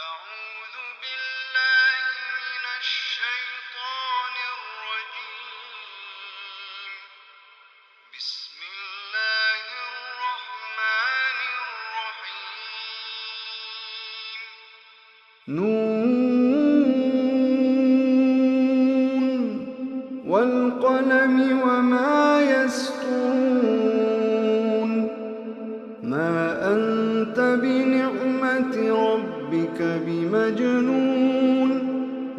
أعوذ بالله من الشيطان الرجيم. بسم الله الرحمن الرحيم. نون والقلم وما يسطرون ما أنت بنعمة ربك بمجنون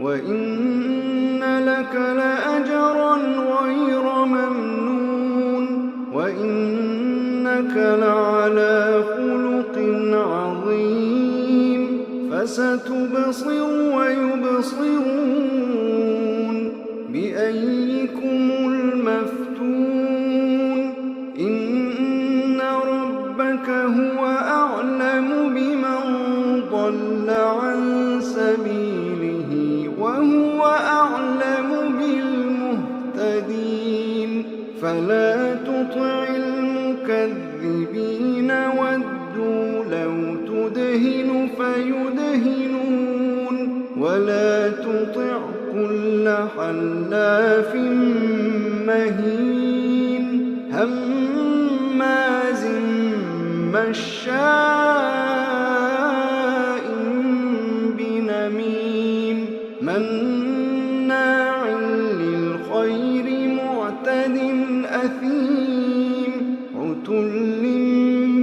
وإن لك لأجرا غير ممنون وإنك لعلى خلق عظيم فستبصر ويبصرون بأيكم المفتون إن ربك هو أعلم بمن ضل عن سبيله وهو أعلم بالمهتدين فلا تطع المكذبين ودوا لو تدهن فيدهنون ولا تطع كل حلاف مهين هماز مشاء بنميم مناع للخير معتد أثيم عتل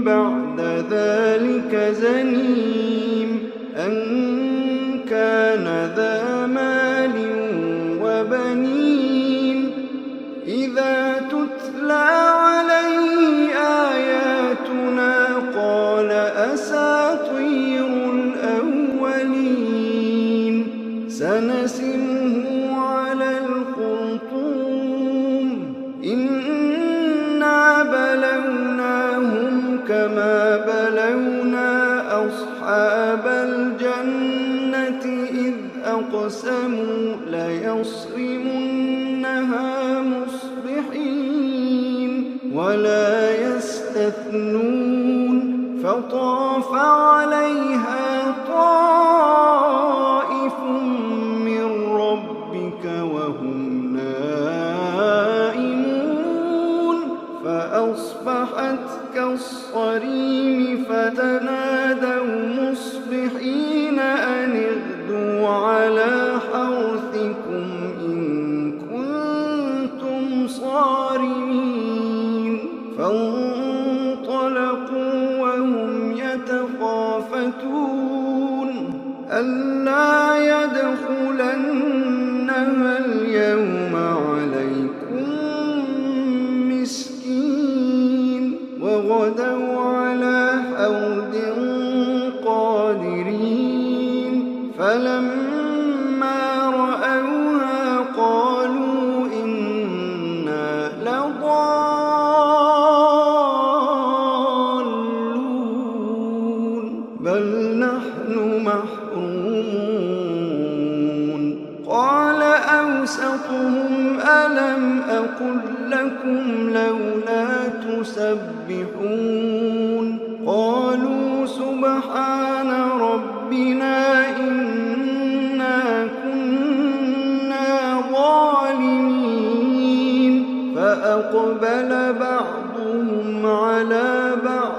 بعد ذلك زنيم أن كان ذا مال وبنين إذا تتلى عليه آياتنا قال أساطير الأولين سنسمه على الخرطوم إنا بلوناهم كما بلونا أصحاب الجنة إذ أقسموا ليصرمنها مصبحين ولا يستثنون فطاف عليها طائف من ربك وهم نائمون فأصبحت كالصريم فتنادوا مصبحين أن اغدوا على حرثكم إن كنتم صارمين فانطلقوا وهم يتخافتون ألا يدخلنها اليوم عليكم مسكين وغدوا على حرد قادرين فلما رأوها قالوا إنا لضالون بل نحن محرومون قال أوسطهم ألم أقل لكم لولا تسبحون قالوا سبحان ربنا إنا كنا ظالمين فأقبل بعضهم على بعض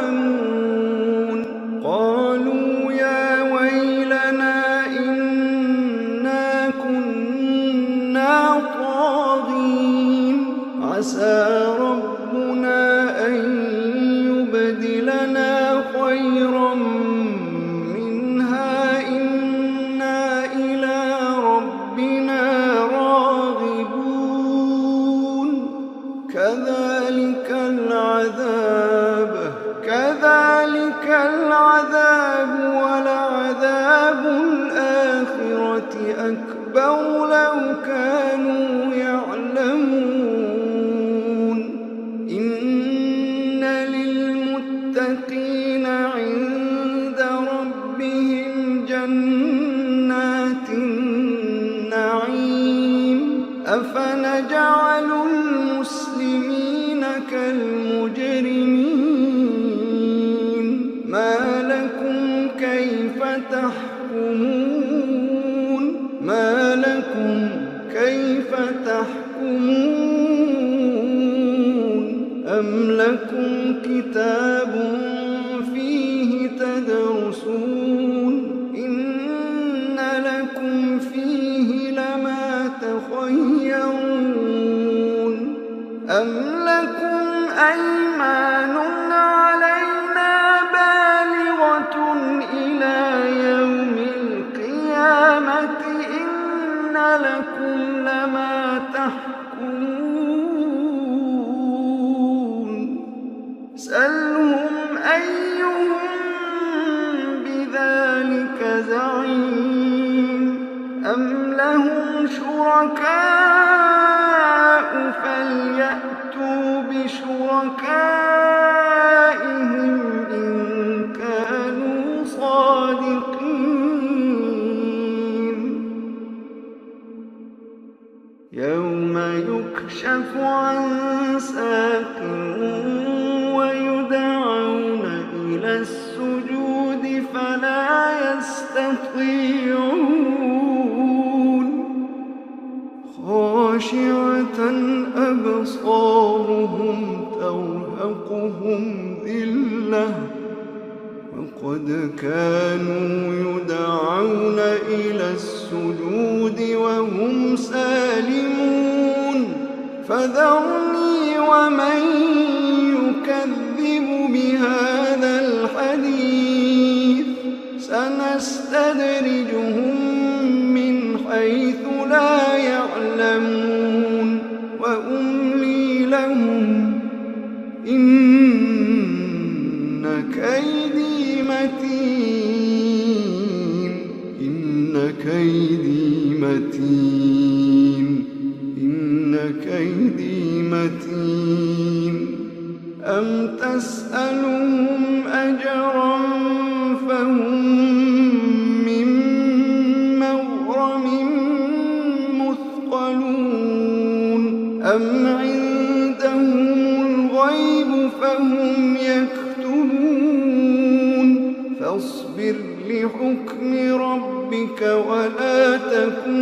يتلاومون قالوا يا ويلنا إنا كنا طاغين عسى ربنا أن يبدلنا خيرا منها إنا إلى ربنا راغبون كذلك العذاب ولعذاب الآخرة أكبر لو كانوا يعلمون إن للمتقين عند ربهم جنات النعيم أفنجعل المسلمين كالمجرمين ما لكم كيف تحكمون ما لكم كيف تحكمون أم لكم كتاب فيه تدرسون إن لكم فيه لما تخيرون أم لكم أيمان علينا بالغة إلى يوم القيامة إن لكم لما تحكمون سلهم أيهم بذلك زعيم أم لهم شركاء فليأتوا بشركائهم إن كانوا صادقين يوم يكشف عن ساق ويدعون إلى السجود فلا يستطيعون خاشعة أبصارهم ترهقهم ذلة وقد كانوا يدعون إلى السجود وهم سالمون فذرني ومن يكذب بهذا الحديث سنستدرجهم من حيث لا يعلمون وأملي لهم إن كيدي متين إن كيدي متين إن كيدي متين أم تسألهم أجرا فهم من مغرم مثقلون أم عندهم الغيب فهم يكتبون فاصبر لحكم ربك ولا تكن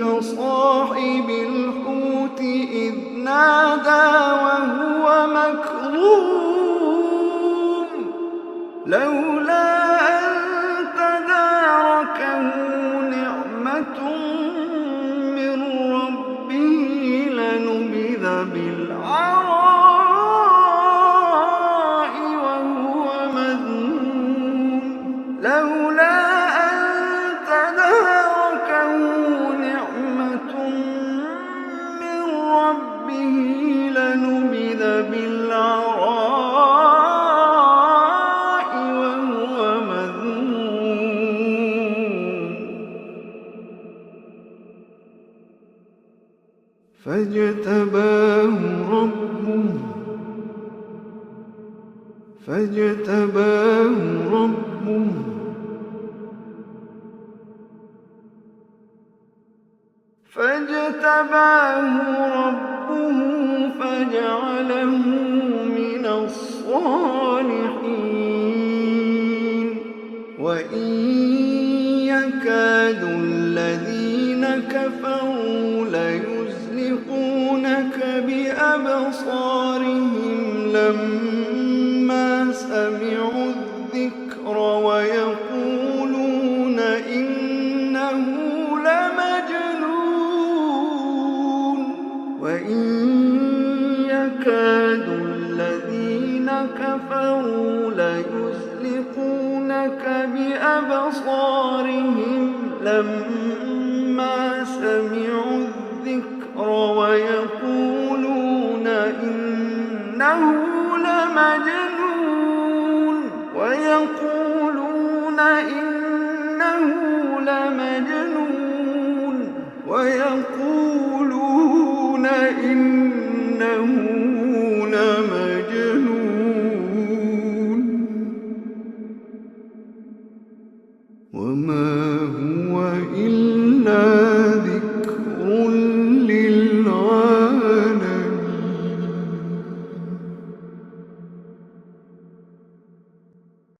كصاحب الحوت إذ نادى وهو مكظوم لولا أن تداركه نعمة من ربه لنبذ بالعراء وهو مذموم لولا أن تداركه نعمة من ربه لنبذ بالعراء وهو مذموم فاجتباه ربه فجعله من الصالحين وإن يكاد الذين كفروا ليزلقونك بأبصارهم لما سمعوا الذكر ويقولون إنه لمجنون وإن يكاد الذين كفروا ليزلقونك بأبصارهم لما سمعوا الذكر ويقولون إنه لمجنون ويقولون إنه لمجنون ويقولون إنه لمجنون وما